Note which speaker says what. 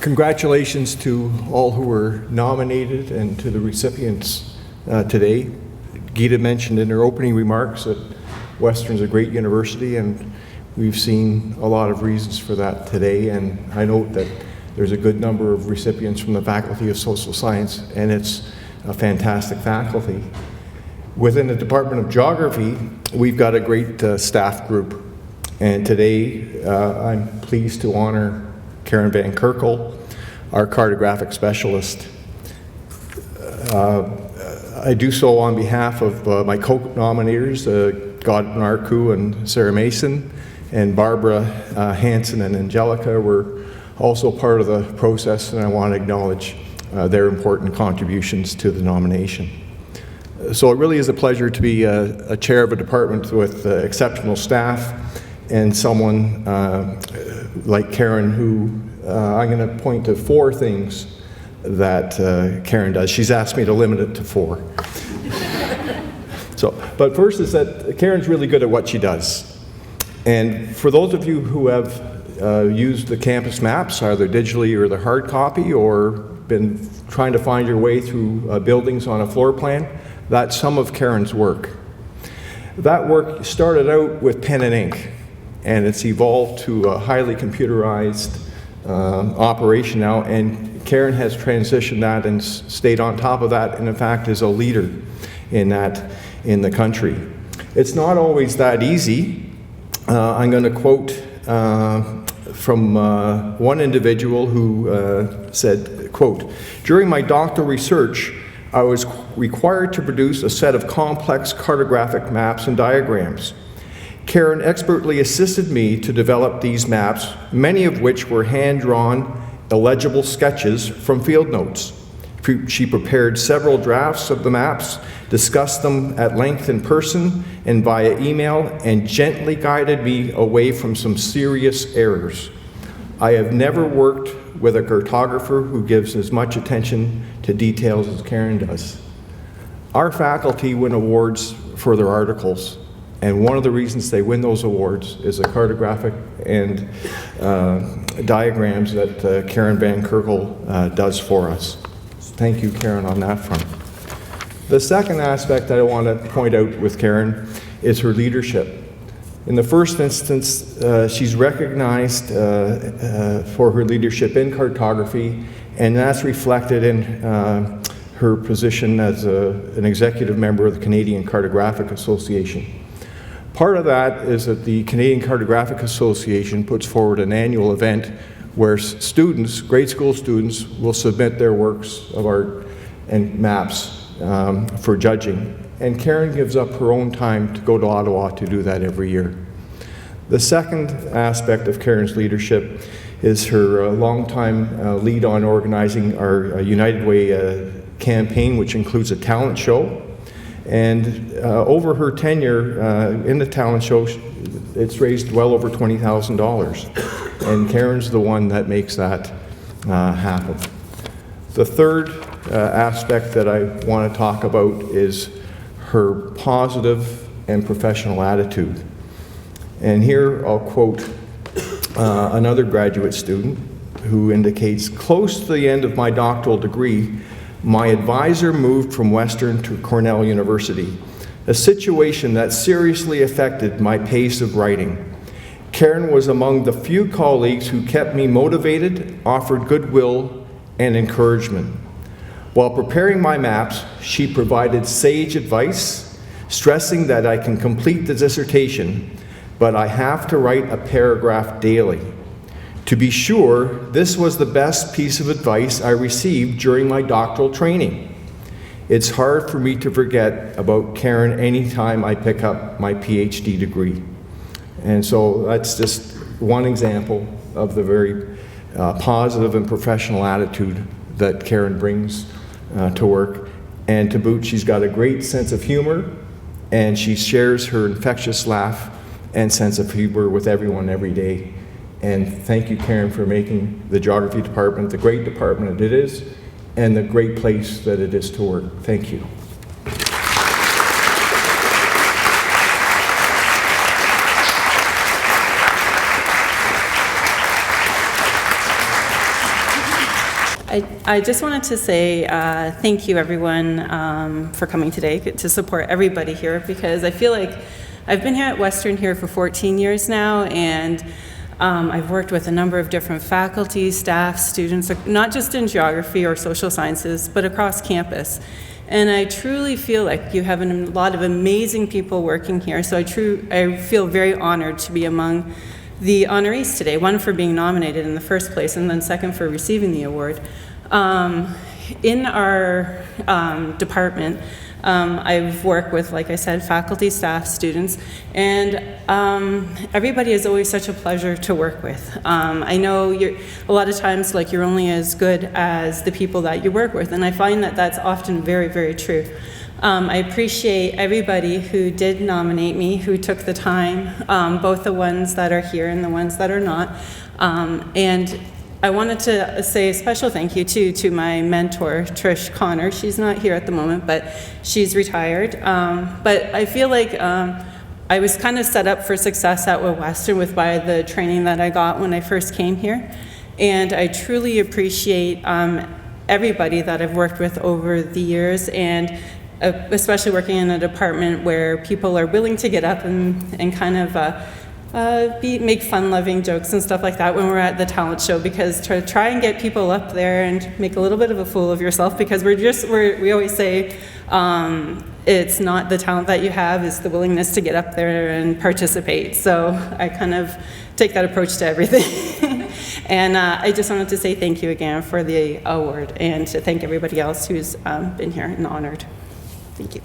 Speaker 1: Congratulations to all who were nominated and to the recipients today. Gita mentioned in her opening remarks that Western's a great university, and we've seen a lot of reasons for that today. And I note that there's a good number of recipients from the Faculty of Social Science, and it's a fantastic faculty. Within the Department of Geography, we've got a great staff group. And today, I'm pleased to honor Karen Vankerhoerle, our cartographic specialist. I do so on behalf of my co-nominators, Godwin Arku and Sarah Mason, and Barbara Hansen and Angelica were also part of the process, and I want to acknowledge their important contributions to the nomination. So it really is a pleasure to be a chair of a department with exceptional staff and someone like Karen, who I'm going to point to 4 things that Karen does. She's asked me to limit it to 4. But first is that Karen's really good at what she does. And for those of you who have used the campus maps, either digitally or the hard copy, or been trying to find your way through buildings on a floor plan, that's some of Karen's work. That work started out with pen and ink, and it's evolved to a highly computerized operation now, and Karen has transitioned that and stayed on top of that, and in fact is a leader in that in the country. It's not always that easy. I'm going to quote from one individual who said, quote, "During my doctoral research, I was required to produce a set of complex cartographic maps and diagrams. Karen expertly assisted me to develop these maps, many of which were hand-drawn, illegible sketches from field notes. She prepared several drafts of the maps, discussed them at length in person and via email, and gently guided me away from some serious errors. I have never worked with a cartographer who gives as much attention to details as Karen does." Our faculty win awards for their articles, and one of the reasons they win those awards is the cartographic and diagrams that Karen Vankerhoerle does for us. So thank you, Karen, on that front. The second aspect that I want to point out with Karen is her leadership. In the first instance, she's recognized for her leadership in cartography, and that's reflected in her position as an executive member of the Canadian Cartographic Association. Part of that is that the Canadian Cartographic Association puts forward an annual event where students, grade school students, will submit their works of art and maps for judging. And Karen gives up her own time to go to Ottawa to do that every year. The second aspect of Karen's leadership is her longtime lead on organizing our United Way campaign, which includes a talent show. And over her tenure in the talent show, it's raised well over $20,000. And Karen's the one that makes that happen. The third aspect that I want to talk about is her positive and professional attitude. And here I'll quote another graduate student who indicates, "Close to the end of my doctoral degree, my advisor moved from Western to Cornell University, a situation that seriously affected my pace of writing. Karen was among the few colleagues who kept me motivated, offered goodwill, and encouragement. While preparing my maps, she provided sage advice, stressing that I can complete the dissertation, but I have to write a paragraph daily. To be sure, this was the best piece of advice I received during my doctoral training. It's hard for me to forget about Karen anytime I pick up my PhD degree." And so that's just one example of the very positive and professional attitude that Karen brings to work. And to boot, she's got a great sense of humor, and she shares her infectious laugh and sense of humor with everyone every day. And thank you, Karen, for making the geography department the great department it is, and the great place that it is to work. Thank you.
Speaker 2: I just wanted to say thank you, everyone, for coming today to support everybody here, because I feel like I've been here at Western here for 14 years now, and I've worked with a number of different faculty, staff, students, not just in geography or social sciences, but across campus. And I truly feel like you have a lot of amazing people working here, so I feel very honored to be among the honorees today, one for being nominated in the first place, and then second for receiving the award. In our department, I've worked with, like I said, faculty, staff, students, and everybody is always such a pleasure to work with. I know a lot of times, like, you're only as good as the people that you work with, and I find that that's often very, very true. I appreciate everybody who did nominate me, who took the time, both the ones that are here and the ones that are not. And I wanted to say a special thank you to my mentor, Trish Connor. She's not here at the moment, but she's retired. But I feel like I was kind of set up for success at Western by the training that I got when I first came here. And I truly appreciate everybody that I've worked with over the years, and especially working in a department where people are willing to get up and kind of make fun-loving jokes and stuff like that when we're at the talent show, because to try and get people up there and make a little bit of a fool of yourself, because we always say it's not the talent that you have, it's the willingness to get up there and participate. So I kind of take that approach to everything. And I just wanted to say thank you again for the award, and to thank everybody else who's been here and honored. Thank you.